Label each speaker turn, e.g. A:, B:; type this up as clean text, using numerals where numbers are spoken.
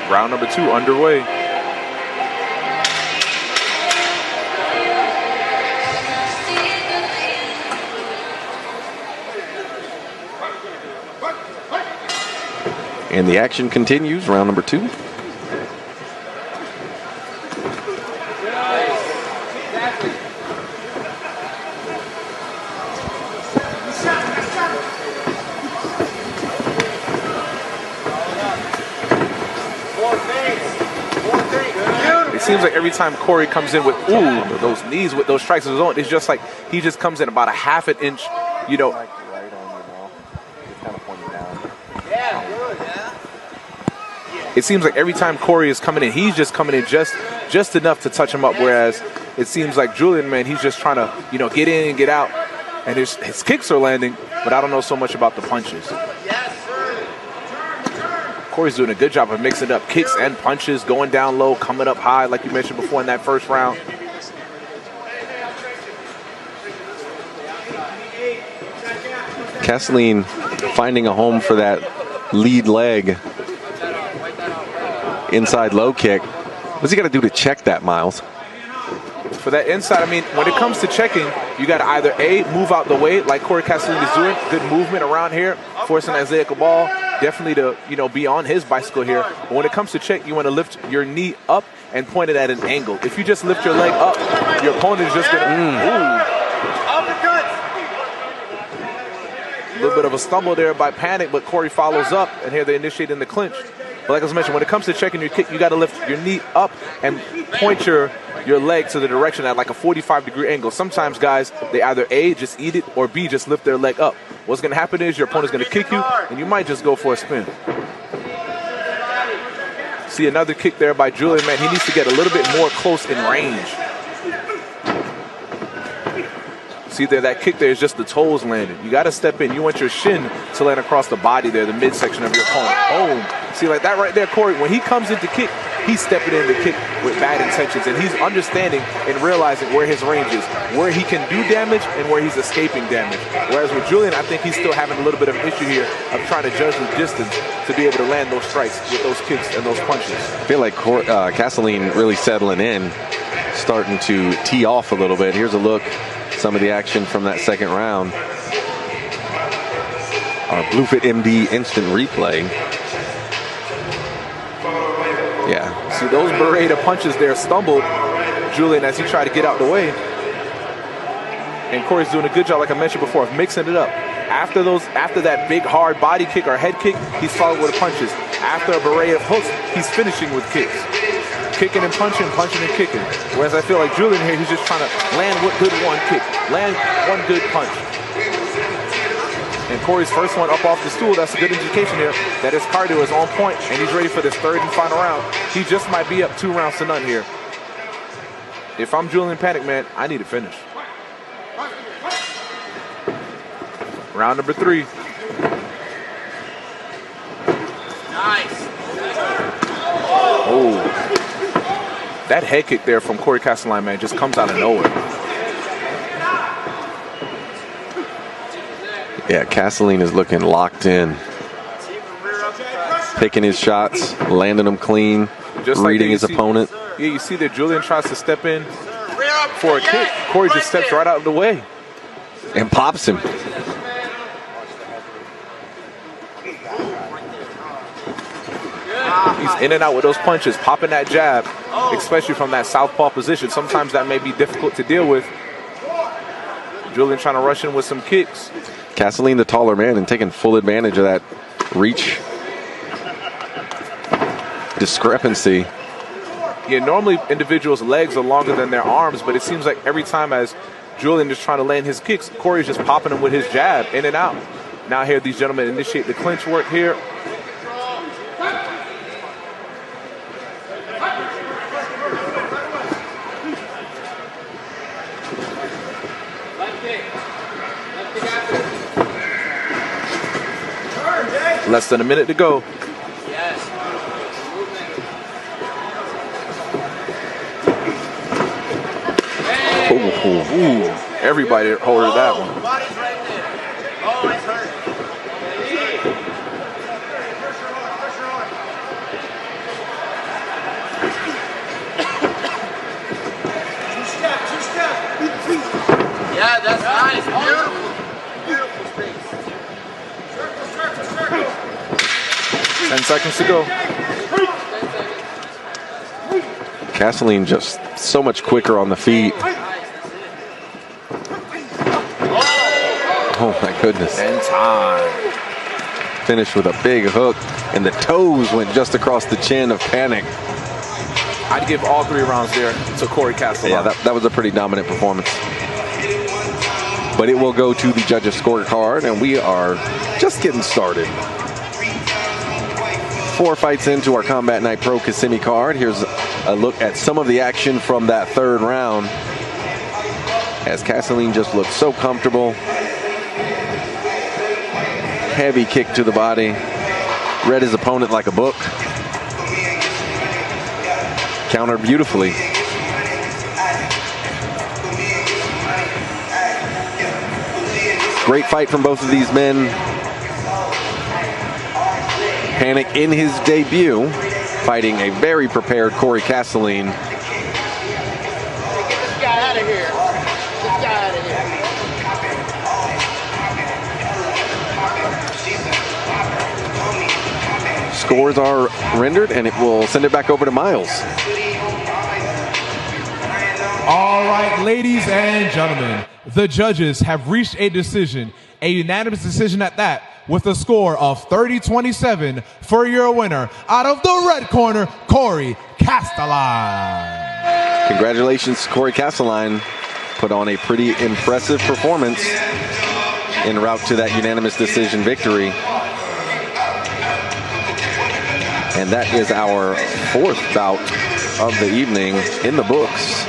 A: Round number 2 underway.
B: And the action continues, round number 2.
A: It seems like every time Corey comes in with those knees, with those strikes of his own, it's just like he just comes in about a half an inch, you know.
B: Right on your mouth. Just kind of pointing down.
C: Yeah, good, yeah.
A: It seems like every time Corey is coming in, he's just coming in just enough to touch him up. Whereas it seems like Julian, man, he's just trying to, you know, get in and get out. And his kicks are landing, but I don't know so much about the punches. Corey's doing a good job of mixing up kicks and punches, going down low, coming up high, like you mentioned before in that first round.
B: Kasaleen finding a home for that lead leg inside low kick. What's he got to do to check that, Miles?
A: For that inside, I mean, when it comes to checking, you got to either A, move out the way like Corey Kasaleen is doing, good movement around here, forcing Isaiah Cabal definitely to, you know, be on his bicycle here. But when it comes to check, you want to lift your knee up and point it at an angle. If you just lift your leg up, your opponent is just going to, a little bit of a stumble there by Panic, but Corey follows up, and here they initiate in the clinch. But like I was mentioned, when it comes to checking your kick, you got to lift your knee up and point your leg to the direction at like a 45-degree angle. Sometimes guys, they either A, just eat it, or B, just lift their leg up. What's going to happen is your opponent's going to kick you, and you might just go for a spin. See another kick there by Julian, man. He needs to get a little bit more close in range. See there, that kick there is just the toes landing. You got to step in. You want your shin to land across the body there, the midsection of your opponent. Boom. See, like that right there, Corey, when he comes in to kick, he's stepping in to kick with bad intentions, and he's understanding and realizing where his range is, where he can do damage and where he's escaping damage. Whereas with Julian, I think he's still having a little bit of an issue here of trying to judge the distance to be able to land those strikes with those kicks and those punches.
B: I feel like Kasaleen really settling in, starting to tee off a little bit. Here's a look, some of the action from that second round. Our Bluefit MD instant replay. Yeah.
A: See, those Beretta punches there stumbled Julian as he tried to get out the way. And Corey's doing a good job, like I mentioned before, of mixing it up. After that big hard body kick or head kick, he's followed with punches. After a beret of hooks, he's finishing with kicks. Kicking and punching, punching and kicking. Whereas I feel like Julian here, he's just trying to land one kick, land one good punch. And Corey's first one up off the stool, that's a good indication here that his cardio is on point and he's ready for this third and final round. He just might be up 2 rounds to none here. If I'm Julian Panic, man, I need to finish. Round number 3.
C: Nice.
A: Oh. That head kick there from Corey Kasaleen, man, just comes out of nowhere.
B: Yeah, Kasaleen is looking locked in. Picking his shots, landing them clean, just reading his opponent.
A: Yeah, you see that Julian tries to step in for a kick. Corey just steps right out of the way.
B: And pops him.
A: He's in and out with those punches, popping that jab, especially from that southpaw position. Sometimes that may be difficult to deal with. Julian trying to rush in with some kicks.
B: Kasaleen, the taller man, and taking full advantage of that reach discrepancy.
A: Yeah, normally individuals' legs are longer than their arms, but it seems like every time as Julian is trying to land his kicks, Corey's just popping them with his jab in and out. Now here these gentlemen initiate the clinch work here. Less than a minute to go.
C: Yes.
A: Ooh. Everybody holded that one.
C: Body's right there. Oh, it's hurt.
A: seconds to go.
B: Castleline just so much quicker on the feet. Oh my goodness.
A: And time.
B: Finished with a big hook, and the toes went just across the chin of Panic.
A: I'd give all 3 rounds there to Corey Castleline.
B: Yeah, that was a pretty dominant performance. But it will go to the judges' scorecard, and we are just getting started. 4 fights into our Combat Night Pro Kissimmee card. Here's a look at some of the action from that 3rd round, as Castleline just looked so comfortable. Heavy kick to the body. Read his opponent like a book. Countered beautifully. Great fight from both of these men. Panic in his debut, fighting a very prepared Corey Castleline.
C: Get this guy out of here. Get this guy out of here.
B: Scores are rendered, and it will send it back over to Miles.
D: All right, ladies and gentlemen, the judges have reached a decision, a unanimous decision at that, with a score of 30-27 for your winner. Out of the red corner, Corey Castleline.
B: Congratulations, Corey Castleline. Put on a pretty impressive performance en route to that unanimous decision victory. And that is our 4th bout of the evening in the books.